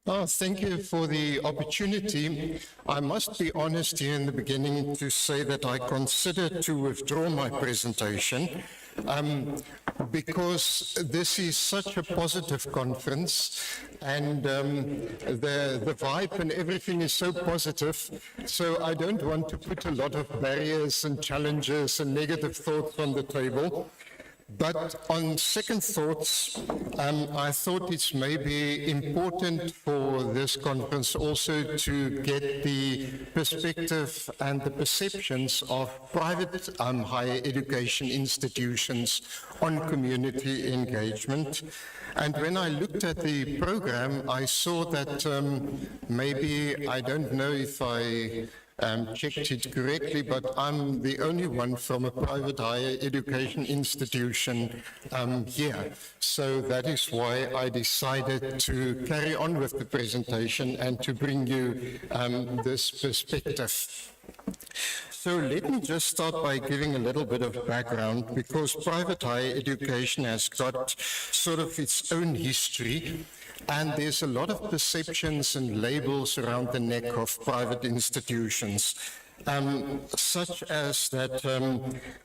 Oh, thank you for the opportunity. I must be honest here in the beginning to say that I considered to withdraw my presentation because this is such a positive conference and the vibe and everything is so positive. So I don't want to put a lot of barriers and challenges and negative thoughts on the table. But on second thoughts, I thought it's maybe important for this conference also to get the perspective and the perceptions of private higher education institutions on community engagement. And when I looked at the program, I saw that maybe, I don't know if I checked it correctly, but I'm the only one from a private higher education institution here. So that is why I decided to carry on with the presentation and to bring you this perspective. So let me just start by giving a little bit of background, because private higher education has got sort of its own history. And there's a lot of perceptions and labels around the neck of private institutions, such as that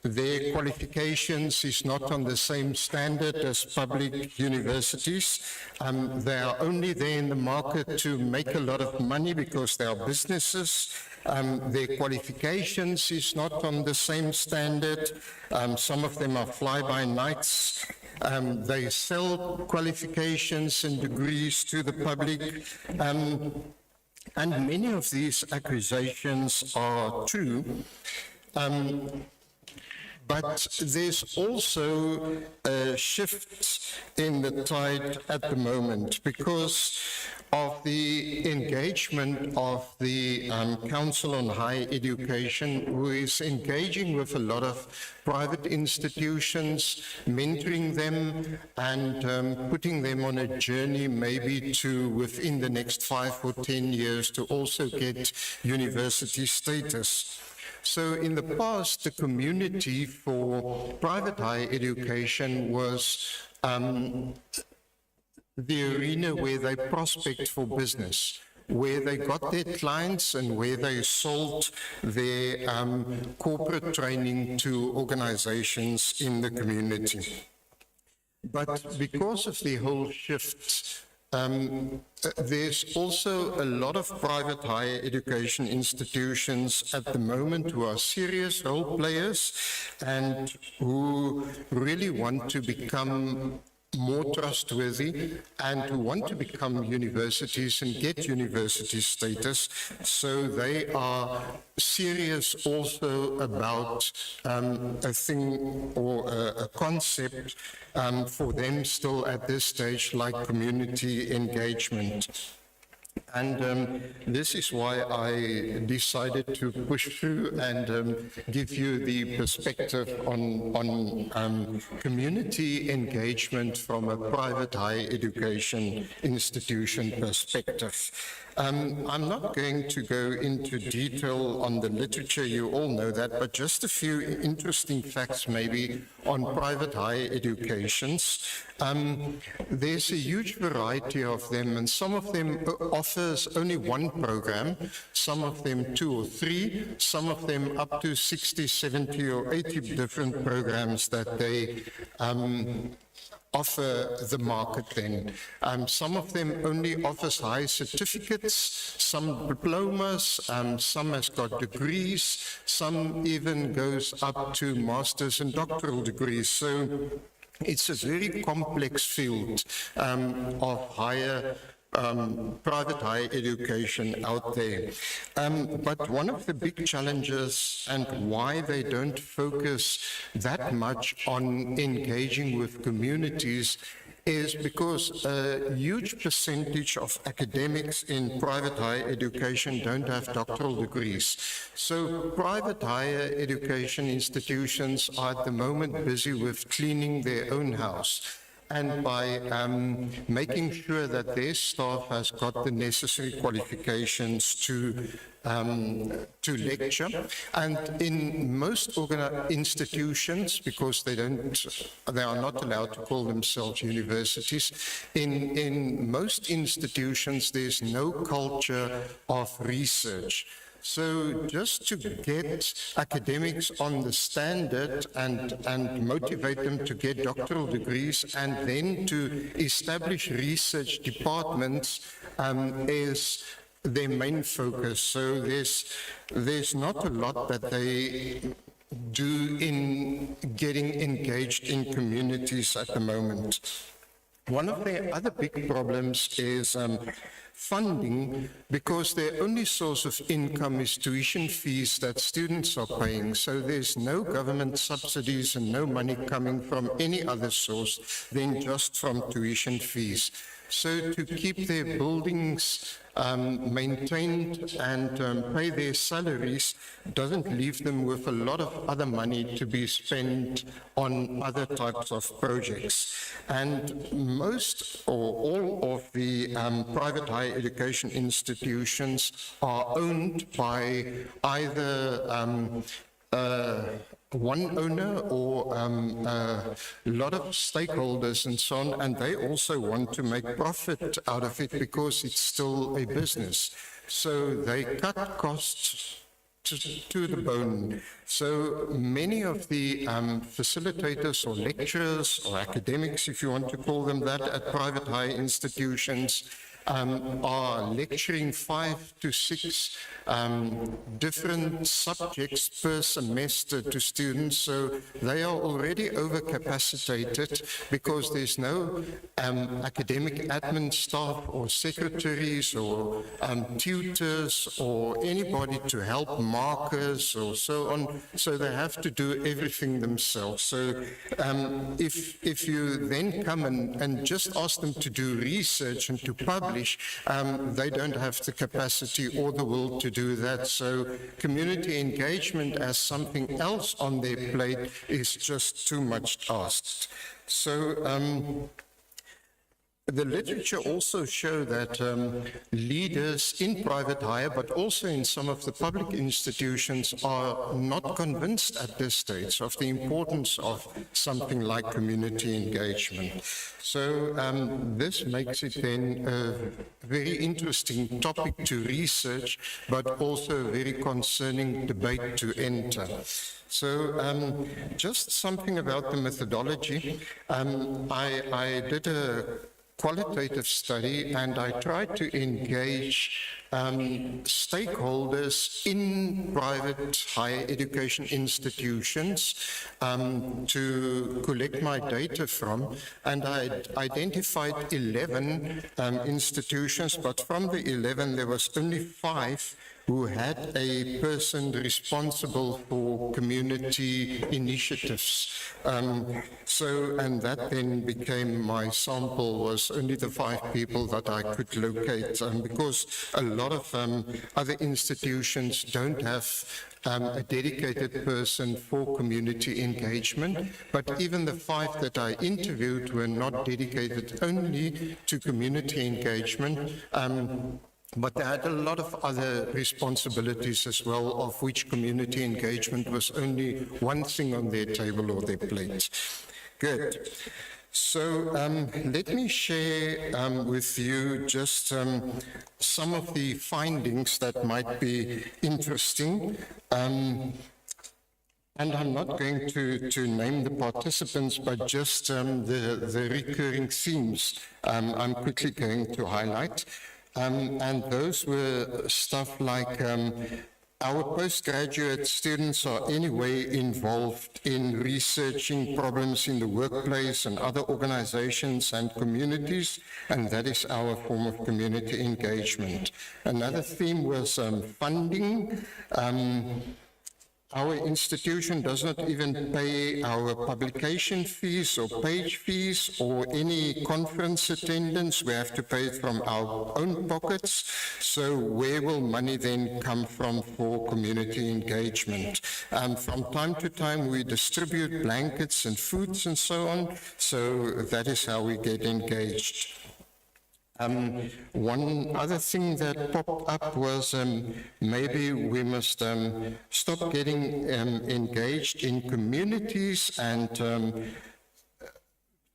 their qualifications is not on the same standard as public universities. They are only there in the market to make a lot of money because they are businesses. Their qualifications is not on the same standard. Some of them are fly-by-nights. They sell qualifications and degrees to the public. And many of these accusations are true. But there's also a shift in the tide at the moment because of the engagement of the Council on Higher Education, who is engaging with a lot of private institutions, mentoring them and putting them on a journey maybe to within the next 5 or 10 years to also get university status. So in the past, the community for private higher education was the arena where they prospect for business, where they got their clients and where they sold their corporate training to organizations in the community. But because of the whole shift, there's also a lot of private higher education institutions at the moment who are serious role players and who really want to become more trustworthy and who want to become universities and get university status. So they are serious also about a thing or a concept for them still at this stage, like community engagement. And this is why I decided to push through and give you the perspective on community engagement from a private higher education institution perspective. I'm not going to go into detail on the literature, you all know that, but just a few interesting facts maybe on private higher educations. There's a huge variety of them, and some of them offers only one program, some of them 2 or 3, some of them up to 60, 70 or 80 different programs that they offer the market then. Some of them only offers high certificates, some diplomas, some has got degrees, some even goes up to master's and doctoral degrees. So it's a very complex field of higher private higher education out there. But one of the big challenges and why they don't focus that much on engaging with communities is because a huge percentage of academics in private higher education don't have doctoral degrees. So private higher education institutions are at the moment busy with cleaning their own house. and by making sure that their staff has got the necessary qualifications to lecture. And in most institutions, because they are not allowed to call themselves universities, in most institutions there's no culture of research. So just to get academics on the standard and motivate them to get doctoral degrees and then to establish research departments is their main focus. So there's not a lot that they do in getting engaged in communities at the moment. One of their other big problems is funding, because their only source of income is tuition fees that students are paying. So there's no government subsidies and no money coming from any other source than just from tuition fees. So to keep their buildings maintained and pay their salaries doesn't leave them with a lot of other money to be spent on other types of projects. And most or all of the private higher education institutions are owned by either one owner or a lot of stakeholders and so on, and they also want to make profit out of it because it's still a business. So they cut costs to the bone. So many of the facilitators or lecturers or academics, if you want to call them that, at private higher institutions are lecturing 5 to 6 different subjects per semester to students, so they are already overcapacitated because there's no academic admin staff or secretaries or tutors or anybody to help markers or so on, so they have to do everything themselves. So if you then come and just ask them to do research and to publish, they don't have the capacity or the will to do that. So community engagement as something else on their plate is just too much asked. So the literature also show that leaders in private higher, but also in some of the public institutions, are not convinced at this stage of the importance of something like community engagement. So this makes it then a very interesting topic to research, but also a very concerning debate to enter. So just something about the methodology. I did a qualitative study, and I tried to engage stakeholders in private higher education institutions to collect my data from, and I identified 11 institutions, but from the 11 there was only 5 who had a person responsible for community initiatives. And that then became my sample, was only the 5 people that I could locate, because a lot of other institutions don't have a dedicated person for community engagement, but even the 5 that I interviewed were not dedicated only to community engagement, but they had a lot of other responsibilities as well, of which community engagement was only one thing on their table or their plate. Good. So let me share with you just some of the findings that might be interesting. And I'm not going to name the participants, but just the recurring themes I'm quickly going to highlight. And those were stuff like our postgraduate students are anyway involved in researching problems in the workplace and other organizations and communities, and that is our form of community engagement. Another theme was funding. Our institution does not even pay our publication fees or page fees or any conference attendance. We have to pay it from our own pockets. So where will money then come from for community engagement? From time to time, we distribute blankets and foods and so on. So that is how we get engaged. One other thing that popped up was maybe we must stop getting engaged in communities and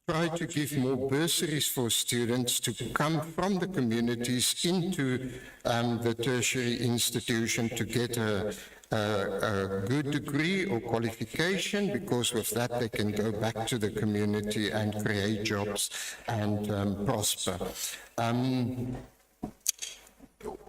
try to give more bursaries for students to come from the communities into the tertiary institution to get a good degree or qualification, because with that they can go back to the community and create jobs and prosper.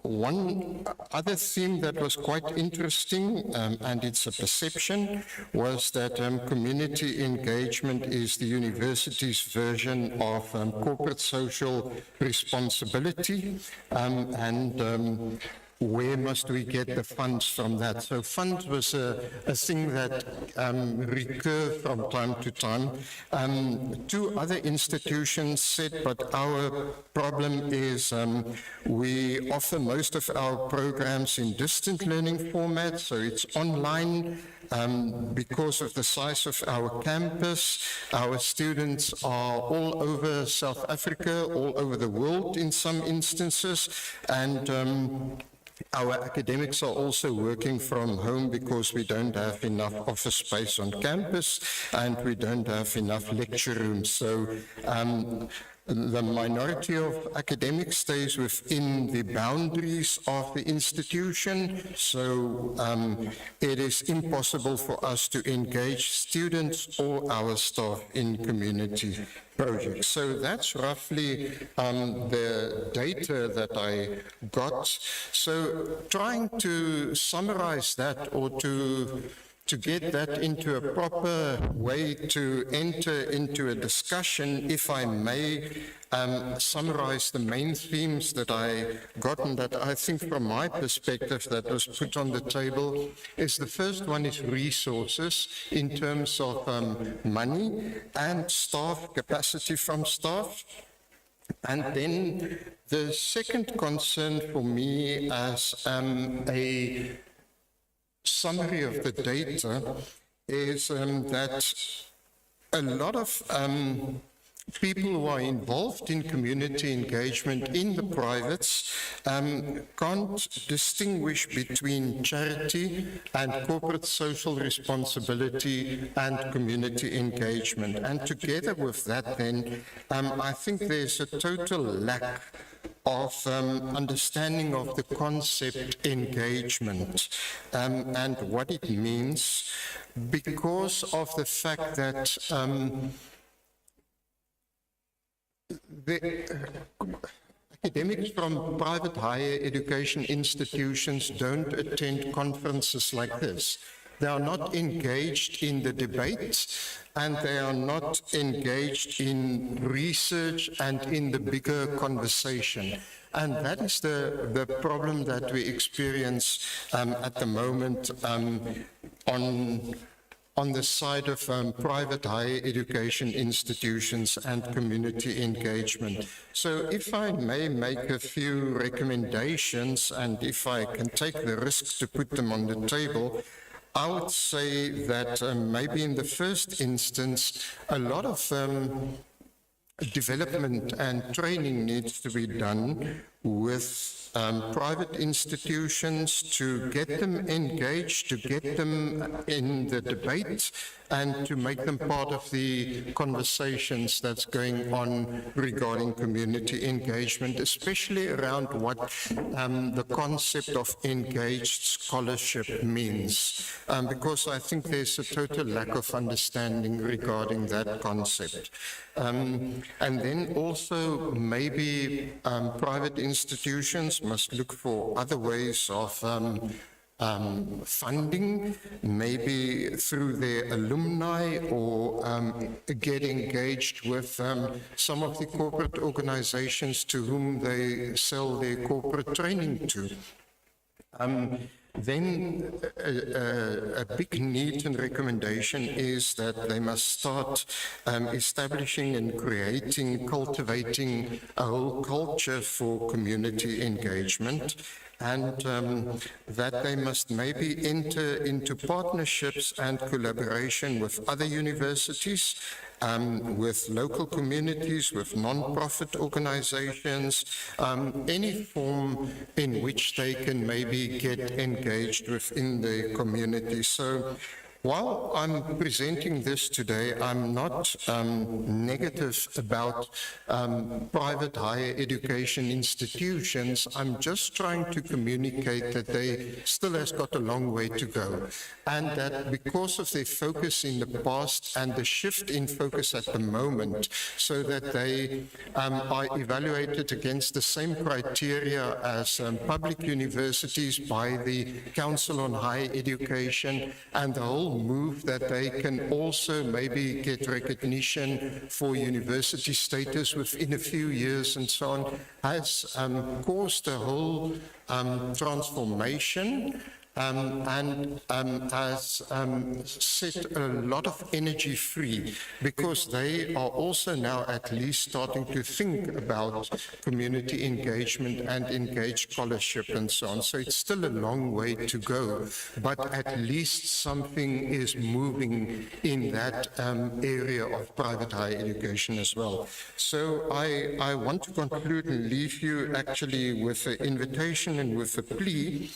One other theme that was quite interesting, and it's a perception, was that community engagement is the university's version of corporate social responsibility, and where must we get the funds from that? So funds was a thing that recurred from time to time. Two other institutions said, but our problem is we offer most of our programs in distant learning format, so it's online. Because of the size of our campus, our students are all over South Africa, all over the world in some instances, and our academics are also working from home because we don't have enough office space on campus and we don't have enough lecture rooms. So the minority of academics stays within the boundaries of the institution, so it is impossible for us to engage students or our staff in community projects. So that's roughly the data that I got. So trying to summarize that, or to get that into a proper way to enter into a discussion, if I may summarize the main themes that I got, and that I think from my perspective that was put on the table, is the first one is resources in terms of money and staff, capacity from staff. And then the second concern for me as a summary of the data is that a lot of people who are involved in community engagement in the privates can't distinguish between charity and corporate social responsibility and community engagement. And together with that then, I think there's a total lack of understanding of the concept engagement and what it means, because of the fact that the academics from private higher education institutions don't attend conferences like this. They are not engaged in the debate, and they are not engaged in research and in the bigger conversation. And that is the problem that we experience at the moment on the side of private higher education institutions and community engagement. So if I may make a few recommendations, and if I can take the risk to put them on the table, I would say that maybe in the first instance, a lot of development and training needs to be done with private institutions to get them engaged, to get them in the debate, and to make them part of the conversations that's going on regarding community engagement, especially around what the concept of engaged scholarship means, because I think there's a total lack of understanding regarding that concept. And then also maybe private institutions must look for other ways of funding, maybe through their alumni, or get engaged with some of the corporate organizations to whom they sell their corporate training to. Then a big need and recommendation is that they must start establishing and creating, cultivating a whole culture for community engagement, and that they must maybe enter into partnerships and collaboration with other universities, with local communities, with non-profit organizations, any form in which they can maybe get engaged within the community. So while I'm presenting this today, I'm not negative about private higher education institutions. I'm just trying to communicate that they still has got a long way to go, and that because of their focus in the past and the shift in focus at the moment, so that they are evaluated against the same criteria as public universities by the Council on Higher Education, and the whole move that they can also maybe get recognition for university status within a few years and so on, has caused a whole transformation and has set a lot of energy free, because they are also now at least starting to think about community engagement and engaged scholarship and so on. So it's still a long way to go, but at least something is moving in that area of private higher education as well. So I want to conclude and leave you actually with an invitation and with a plea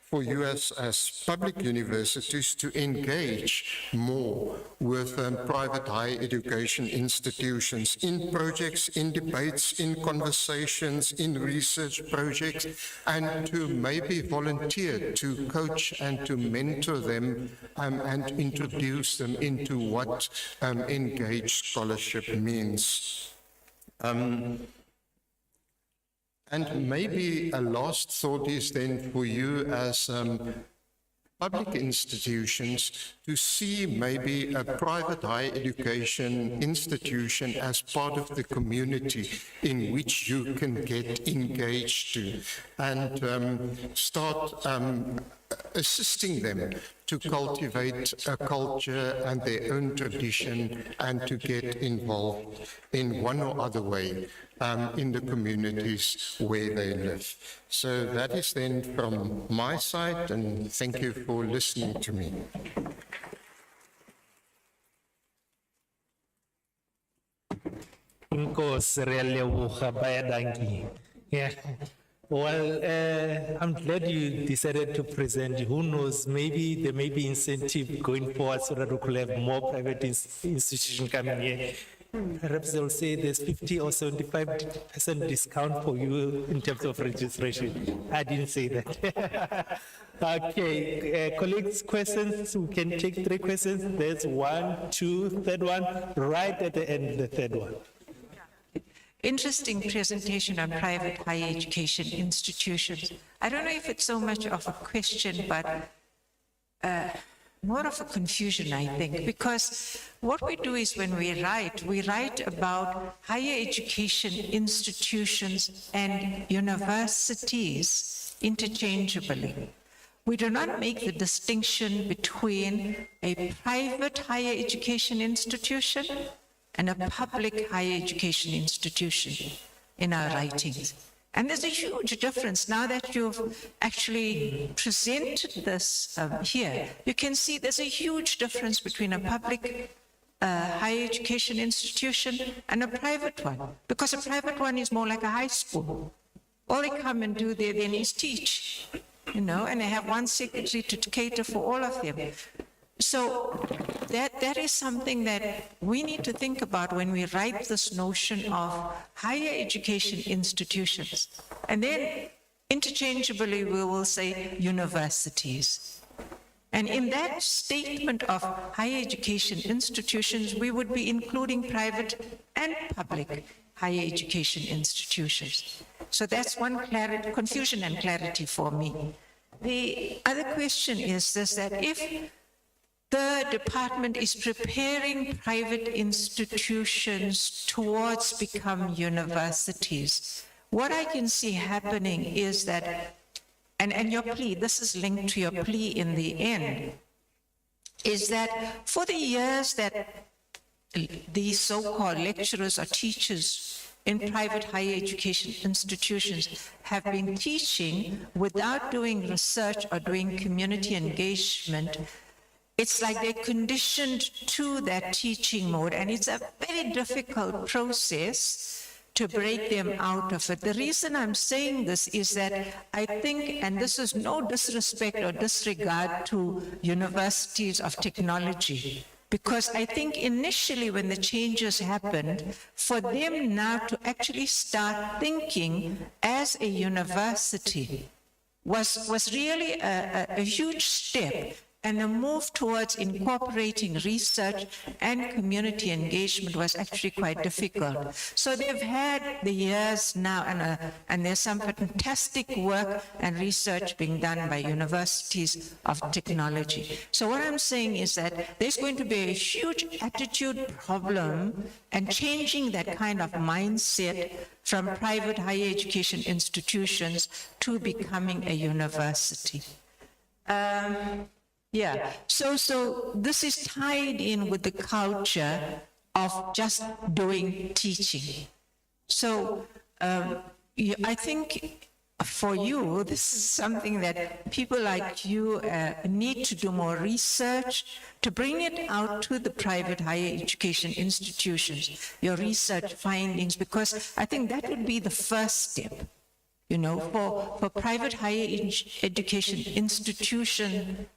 for you as public universities to engage more with private higher education institutions in projects, in debates, in conversations, in research projects, and to maybe volunteer to coach and to mentor them and introduce them into what engaged scholarship means. And maybe a last thought is then for you as public institutions to see maybe a private higher education institution as part of the community in which you can get engaged to, and start assisting them to cultivate a culture and their own tradition, and to get involved in one or other way in the communities where they live. So that is then from my side, and thank you for listening to me. Yeah. Well, I'm glad you decided to present. Who knows, maybe there may be incentive going forward so that we could have more private institutions coming here. Perhaps they'll say there's 50 or 75% discount for you in terms of registration. I didn't say that. Okay, colleagues, questions? We can take 3 questions. There's 1, 2, third one, right at the end, the third one. Interesting presentation on private higher education institutions. I don't know if it's so much of a question, but more of a confusion, I think, because what we do is when we write about higher education institutions and universities interchangeably. We do not make the distinction between a private higher education institution and a public higher education institution in our writings. And there's a huge difference. Now that you've actually presented this here, you can see there's a huge difference between a public higher education institution and a private one, because a private one is more like a high school. All they come and do there then is teach, and they have one secretary to cater for all of them. So that is something that we need to think about when we write this notion of higher education institutions. And then interchangeably we will say universities. And in that statement of higher education institutions, we would be including private and public higher education institutions. So that's one confusion and clarity for me. The other question is this, that if the department is preparing private institutions towards become universities, what I can see happening is that and your plea, this is linked to your plea in the end, is that for the years that these so-called lecturers or teachers in private higher education institutions have been teaching without doing research or doing community engagement, it's like they're conditioned to that teaching mode, and it's a very difficult process to break them out of it. The reason I'm saying this is that I think, and this is no disrespect or disregard to universities of technology, because I think initially when the changes happened, for them now to actually start thinking as a university was really a huge step, and the move towards incorporating research and community engagement was actually quite difficult. So they've had the years now, and there's some fantastic work and research being done by universities of technology. So what I'm saying is that there's going to be a huge attitude problem and changing that kind of mindset from private higher education institutions to becoming a university. Yeah, so this is tied in with the culture of just doing teaching. So I think for you, this is something that people like you need to do more research to bring it out to the private higher education institutions, your research findings, because I think that would be the first step. You know, for private higher education institution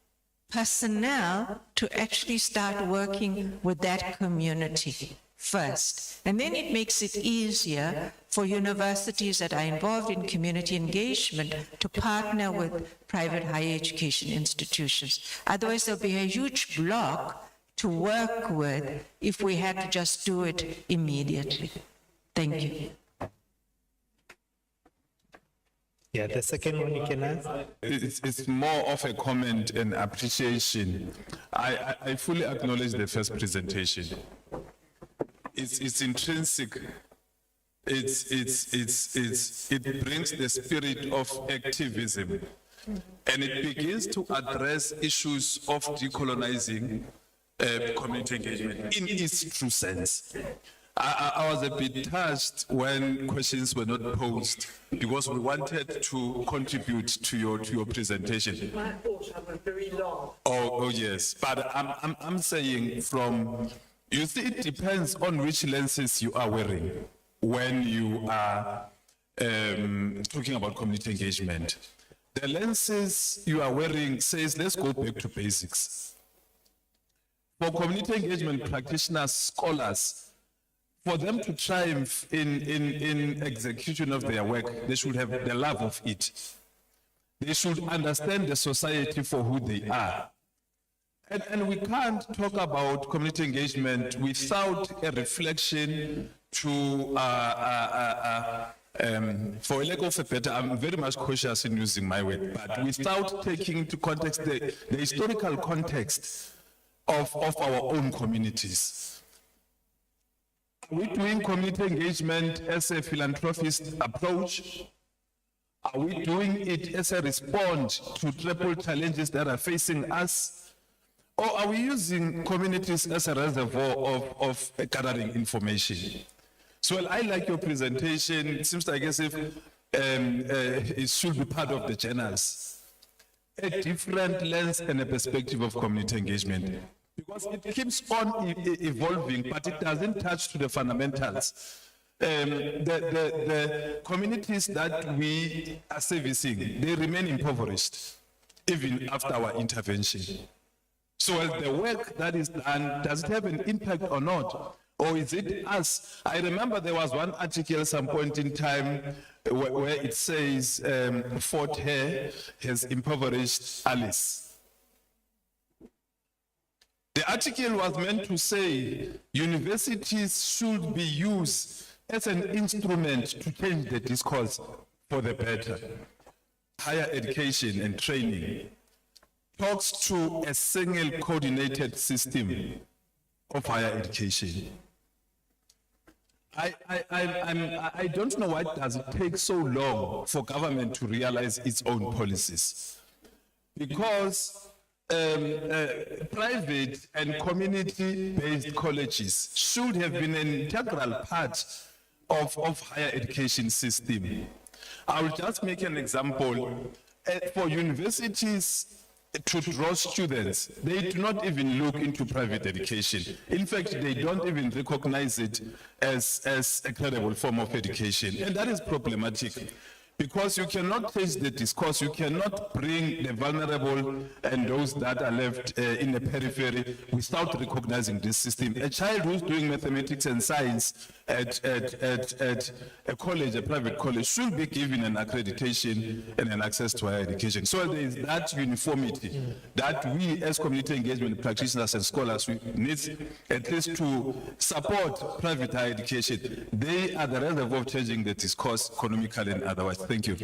personnel to actually start working with that community first. And then it makes it easier for universities that are involved in community engagement to partner with private higher education institutions. Otherwise, there'll be a huge block to work with if we had to just do it immediately. Thank you. Yeah, the second one you can ask. It's more of a comment and appreciation. I fully acknowledge the first presentation. It's intrinsic. It brings the spirit of activism, and it begins to address issues of decolonizing community engagement in its true sense. I was a bit touched when questions were not posed because we wanted to contribute to your presentation. My portion was very long. Oh yes, but I'm saying from, you see, it depends on which lenses you are wearing when you are talking about community engagement. The lenses you are wearing says, let's go back to basics. For community engagement practitioners, scholars, for them to triumph in execution of their work, they should have the love of it. They should understand the society for who they are. And we can't talk about community engagement without a reflection to, for a lack of a better, I'm very much cautious in using my word, but without taking into context the historical context of our own communities. Are we doing community engagement as a philanthropist approach? Are we doing it as a response to triple challenges that are facing us? Or are we using communities as a reservoir of gathering information? So well, I like your presentation. It seems like as if it should be part of the journals. A different lens and a perspective of community engagement. Because it keeps on evolving, but it doesn't touch to the fundamentals. The communities that we are servicing, they remain impoverished, even after our intervention. So the work that is done, does it have an impact or not? Or is it us? I remember there was one article at some point in time where it says Fort Hare has impoverished Alice. The article was meant to say universities should be used as an instrument to change the discourse for the better. Higher education and training talks to a single coordinated system of higher education. I don't know why does it take so long for government to realize its own policies. Because private and community-based colleges should have been an integral part of higher education system. I will just make an example. For universities to draw students, they do not even look into private education. In fact, they don't even recognize it as a credible form of education. And that is problematic. Because you cannot change the discourse, you cannot bring the vulnerable and those that are left in the periphery without recognizing this system. A child who's doing mathematics and science at a college, a private college, should be given an accreditation and an access to higher education. So there is that uniformity that we as community engagement practitioners and scholars, we need at least to support private higher education. They are the reservoir of changing the discourse economically and otherwise. Thank you.